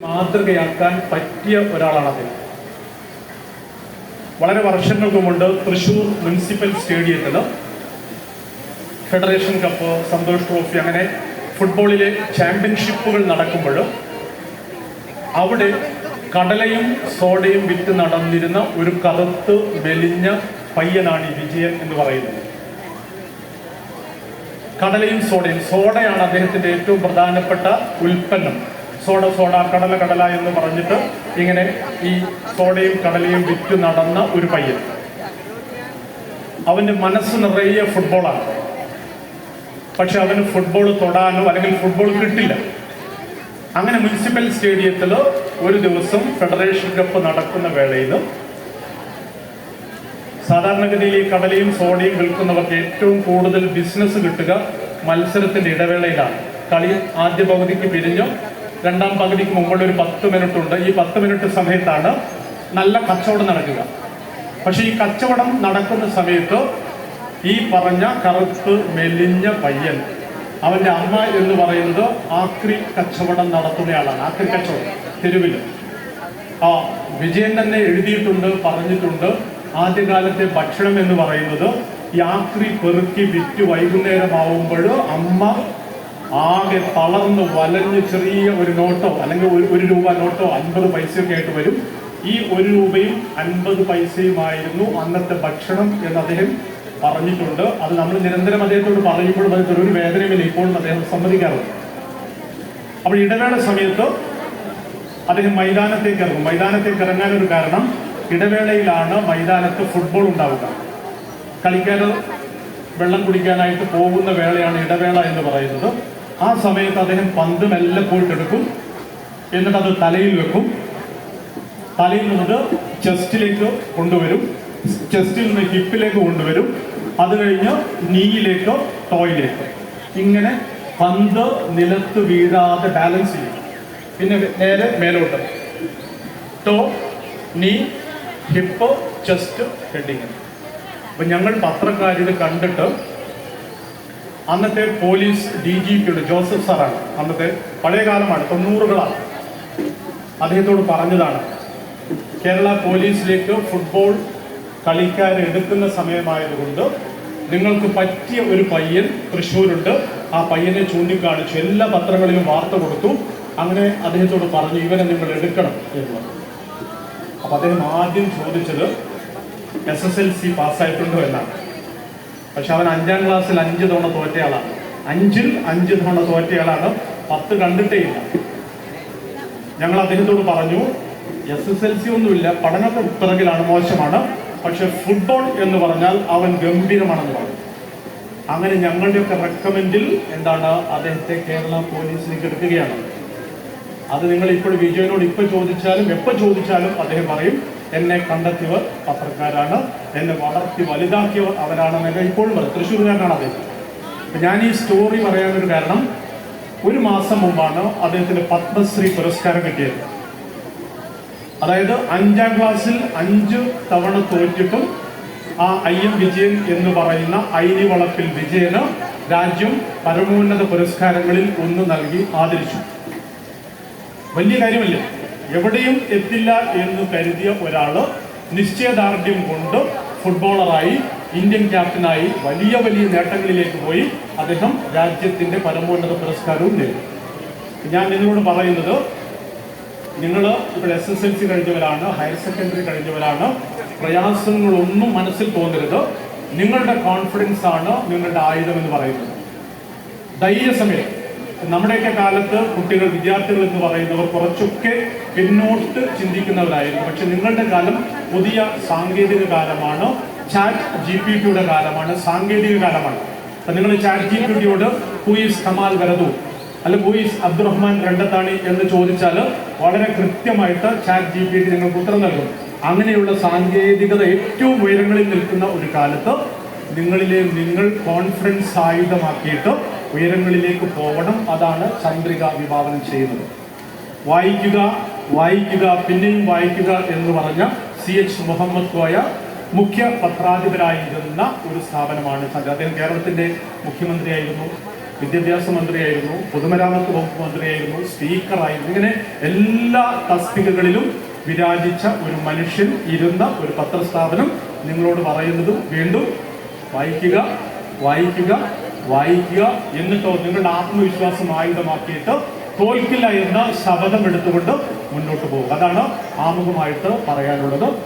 മാതൃകയാക്കാൻ പറ്റിയ ഒരാളാണ് അദ്ദേഹം. വളരെ വർഷങ്ങൾക്ക് മുമ്പ് തൃശ്ശൂർ മുനിസിപ്പൽ സ്റ്റേഡിയത്തിൽ ഫെഡറേഷൻ കപ്പ്, സന്തോഷ് ട്രോഫി, അങ്ങനെ ഫുട്ബോളിലെ ചാമ്പ്യൻഷിപ്പുകൾ നടക്കുമ്പോൾ അവിടെ കടലയും സോഡയും വിറ്റ് നടന്നിരുന്ന ഒരു കറുത്ത് മെലിഞ്ഞ പയ്യനാണ് ഈ വിജയൻ എന്ന് പറയുന്നത്. കടലയും സോഡയും, സോഡയാണ് അദ്ദേഹത്തിന്റെ ഏറ്റവും പ്രധാനപ്പെട്ട ഉൽപ്പന്നം. സോഡ കടല കടല എന്ന് പറഞ്ഞിട്ട് ഇങ്ങനെ ഈ സോഡയും കടലയും വിറ്റ് നടന്ന ഒരു പയ്യൻ. അവന്റെ മനസ്സ് നിറയെ ഫുട്ബോളാണ്. പക്ഷെ അവന് ഫുട്ബോൾ തൊടാനോ അല്ലെങ്കിൽ ഫുട്ബോൾ കിട്ടില്ല. അങ്ങനെ മുനിസിപ്പൽ സ്റ്റേഡിയത്തിൽ ഒരു ദിവസം ഫെഡറേഷൻ കപ്പ് നടക്കുന്ന വേളയിൽ സാധാരണഗതിയിൽ ഈ കടലയും സോഡയും വിൽക്കുന്നവർക്ക് ഏറ്റവും കൂടുതൽ ബിസിനസ് കിട്ടുക മത്സരത്തിന്റെ ഇടവേളയിലാണ്. കളി ആദ്യ പകുതിക്ക് പിരിഞ്ഞ് രണ്ടാം പകുതിക്ക് മുമ്പുള്ള ഒരു 10 മിനിറ്റ് ഉണ്ട്. ഈ 10 മിനിറ്റ് സമയത്താണ് നല്ല കച്ചവടം നടക്കുക. പക്ഷെ ഈ കച്ചവടം നടക്കുന്ന സമയത്ത് ഈ പറഞ്ഞ കറുത്ത് മെലിഞ്ഞ പയ്യൻ, അവന്റെ അമ്മ എന്ന് പറയുന്നത് ആക്രി കച്ചവടം നടത്തുന്നയാളാണ്. ആക്രി കച്ചവടം തെരുവിൽ. വിജയൻ തന്നെ എഴുതിയിട്ടുണ്ട്, പറഞ്ഞിട്ടുണ്ട്, ആദ്യകാലത്തെ ഭക്ഷണം എന്ന് പറയുന്നത് ഈ ആക്രി പെറുക്കി വിറ്റ് വൈകുന്നേരമാവുമ്പോൾ അമ്മ ആകെ തളർന്ന് വലഞ്ഞ് ചെറിയ ഒരു നോട്ടോ അല്ലെങ്കിൽ ഒരു രൂപ നോട്ടോ 50 പൈസയൊക്കെ ആയിട്ട് വരും. ഈ 1 രൂപയും 50 പൈസയുമായിരുന്നു അന്നത്തെ ഭക്ഷണം എന്ന് അദ്ദേഹം പറഞ്ഞിട്ടുണ്ട്. അത് നമ്മൾ നിരന്തരം അദ്ദേഹത്തോട് പറയുമ്പോഴും അത് ഒരു വേദനയുമില്ല, ഇപ്പോഴും അദ്ദേഹം സമ്മതിക്കാറുണ്ട്. അപ്പോൾ ഇടവേള സമയത്ത് അദ്ദേഹം മൈതാനത്തേക്ക് ഇറങ്ങും. മൈതാനത്തേക്ക് ഇറങ്ങാനൊരു കാരണം, ഇടവേളയിലാണ് മൈതാനത്ത് ഫുട്ബോൾ ഉണ്ടാവുക. കളിക്കാർ വെള്ളം കുടിക്കാനായിട്ട് പോകുന്ന വേളയാണ് ഇടവേള എന്ന് പറയുന്നത്. ആ സമയത്ത് അദ്ദേഹം പന്ത് മെല്ലെ പോയിട്ടെടുക്കും, എന്നിട്ട് അത് തലയിൽ വെക്കും. തലയിൽ നിന്നത് ചെസ്റ്റിലേക്ക് കൊണ്ടുവരും, ചെസ്റ്റിൽ നിന്ന് ഹിപ്പിലേക്ക് കൊണ്ടുവരും, അത് കഴിഞ്ഞ് നീയിലേക്ക്, ടോയിലേക്ക്, ഇങ്ങനെ പന്ത് നിലത്ത് വീഴാതെ ബാലൻസ് ചെയ്യും. പിന്നെ നേരെ മേലോട്ട്, ടോ, നീ, ഹിപ്പ്, ചെസ്റ്റ്, ഹെഡിങ്. അപ്പൊ ഞങ്ങൾ പത്രക്കാരിത് കണ്ടിട്ട് അന്നത്തെ പോലീസ് DGP ജോസഫ് സാറാണ്, അന്നത്തെ പഴയ കാലമാണ്, 90കളാണ്, അദ്ദേഹത്തോട് പറഞ്ഞതാണ്, കേരള പോലീസിലേക്ക് ഫുട്ബോൾ കളിക്കാരെടുക്കുന്ന സമയമായതുകൊണ്ട് നിങ്ങൾക്ക് പറ്റിയ ഒരു പയ്യൻ തൃശ്ശൂരുണ്ട്, ആ പയ്യനെ ചൂണ്ടിക്കാണിച്ചു. എല്ലാ പത്രങ്ങളിലും വാർത്ത കൊടുത്തു. അങ്ങനെ അദ്ദേഹത്തോട് പറഞ്ഞു, ഇവനെ നിങ്ങൾ എടുക്കണം എന്ന്. അപ്പൊ അദ്ദേഹം ആദ്യം ചോദിച്ചത് SSLC പാസ്സായിട്ടുണ്ടോ എന്നാണ്. പക്ഷെ അവൻ 5ാം ക്ലാസ്സിൽ 5 തവണ തോറ്റയാളാണ്. 5ൽ 5 തവണ തോറ്റയാളാണ്. 10 കണ്ടിട്ടേ ഇല്ല. ഞങ്ങൾ അദ്ദേഹത്തോട് പറഞ്ഞു, SSLC ഒന്നുമില്ല, പഠനത്തെ പിറകിലാണ്, മോശമാണ്, പക്ഷെ ഫുട്ബോൾ എന്ന് പറഞ്ഞാൽ അവൻ ഗംഭീരമാണെന്ന് പറഞ്ഞു. അങ്ങനെ ഞങ്ങളുടെയൊക്കെ റെക്കമെൻഡിൽ അദ്ദേഹത്തെ കേരള പോലീസിലേക്ക് എടുക്കുകയാണ്. അത് നിങ്ങൾ ഇപ്പോൾ വിജയനോട് ഇപ്പൊ ചോദിച്ചാലും എപ്പോൾ ചോദിച്ചാലും അദ്ദേഹം പറയും, എന്നെ കണ്ടെത്തിയവർ പത്രക്കാരാണ്, എന്നെ വളർത്തി വലുതാക്കിയവർ അവരാണെന്നൊക്കെ ഇപ്പോഴും പറയും. തൃശ്ശൂർകാരനാണ് അദ്ദേഹം. അപ്പൊ ഞാൻ ഈ സ്റ്റോറി പറയാനൊരു കാരണം, 1 മാസം മുമ്പാണ് അദ്ദേഹത്തിന് പത്മശ്രീ പുരസ്കാരം കിട്ടിയത്. അതായത് 5ാം ക്ലാസ്സിൽ 5 തവണ തോറ്റിട്ടും ആ IM വിജയൻ എന്ന് പറയുന്ന ഐനിവളപ്പിൽ വിജയന് രാജ്യം പരമോന്നത പുരസ്കാരങ്ങളിൽ 1 നൽകി ആദരിച്ചു. വലിയ കാര്യമല്ലേ? എവിടെയും എത്തില്ല എന്ന് കരുതിയ ഒരാള് നിശ്ചയദാർഢ്യം കൊണ്ട് ഫുട്ബോളറായി, ഇന്ത്യൻ ക്യാപ്റ്റനായി, വലിയ വലിയ നേട്ടങ്ങളിലേക്ക് പോയി. അദ്ദേഹം രാജ്യത്തിന്റെ പരമോന്നത പുരസ്കാരവും നേടി. ഞാൻ നിങ്ങളോട് പറയുന്നത്, നിങ്ങൾ ഇപ്പോൾ SSLC കഴിഞ്ഞവരാണ്, ഹയർ സെക്കൻഡറി കഴിഞ്ഞവരാണ്, പ്രയാസങ്ങളൊന്നും മനസ്സിൽ തോന്നരുത്. നിങ്ങളുടെ കോൺഫിഡൻസ് ആണ് നിങ്ങളുടെ ആയുധം എന്ന് പറയുന്നത്. ധൈര്യസമയം. നമ്മുടെയൊക്കെ കാലത്ത് കുട്ടികൾ, വിദ്യാർത്ഥികൾ എന്ന് പറയുന്നവർ കുറച്ചൊക്കെ പിന്നോട്ട് ചിന്തിക്കുന്നവരായിരുന്നു. പക്ഷെ നിങ്ങളുടെ കാലം പുതിയ സാങ്കേതിക കാലമാണ്, ChatGPTയുടെ കാലമാണ്, സാങ്കേതിക കാലമാണ്. അപ്പൊ നിങ്ങൾ ChatGPTയോട് ഹൂ ഈസ് കമാൽ വരദു അല്ലെങ്കിൽ ഹൂ ഈസ് അബ്ദുറഹ്മാൻ രണ്ടത്താണി എന്ന് ചോദിച്ചാൽ വളരെ കൃത്യമായിട്ട് ChatGPT നിങ്ങൾക്ക് ഉത്തരം നൽകും. അങ്ങനെയുള്ള സാങ്കേതികത ഏറ്റവും ഉയരങ്ങളിൽ നിൽക്കുന്ന ഒരു കാലത്ത് നിങ്ങൾ കോൺഫിഡൻസ് ആയുധമാക്കിയിട്ട് ഉയരങ്ങളിലേക്ക് പോകണം. അതാണ് ചന്ദ്രിക വിഭാവനം ചെയ്യുന്നത്. വായിക്കുക പിന്നെയും വായിക്കുക എന്ന് പറഞ്ഞ CH മുഹമ്മദ് കോയ മുഖ്യ പത്രാധിപരായിരുന്ന ഒരു സ്ഥാപനമാണ് ചന്ദ്ര. അദ്ദേഹം കേരളത്തിന്റെ മുഖ്യമന്ത്രിയായിരുന്നു. വിദ്യാഭ്യാസ മന്ത്രിയായിരുന്നു, പൊതുമരാമത്ത് വകുപ്പ് മന്ത്രിയായിരുന്നു, സ്പീക്കറായിരുന്നു. ഇങ്ങനെ എല്ലാ തസ്തികകളിലും വിരാജിച്ച ഒരു മനുഷ്യൻ ഇരുന്ന ഒരു പത്രസ്ഥാപനം നിങ്ങളോട് പറയുന്നതും വീണ്ടും വായിക്കുക, വായിക്കുക, വായിക്കുക. എന്നിട്ടോ നിങ്ങളുടെ ആത്മവിശ്വാസം ആയുധമാക്കിയിട്ട് തോൽക്കില്ല എന്ന ശപഥം എടുത്തുകൊണ്ട് മുന്നോട്ട് പോകും. അതാണ് ആമുഖമായിട്ട് പറയാനുള്ളത്.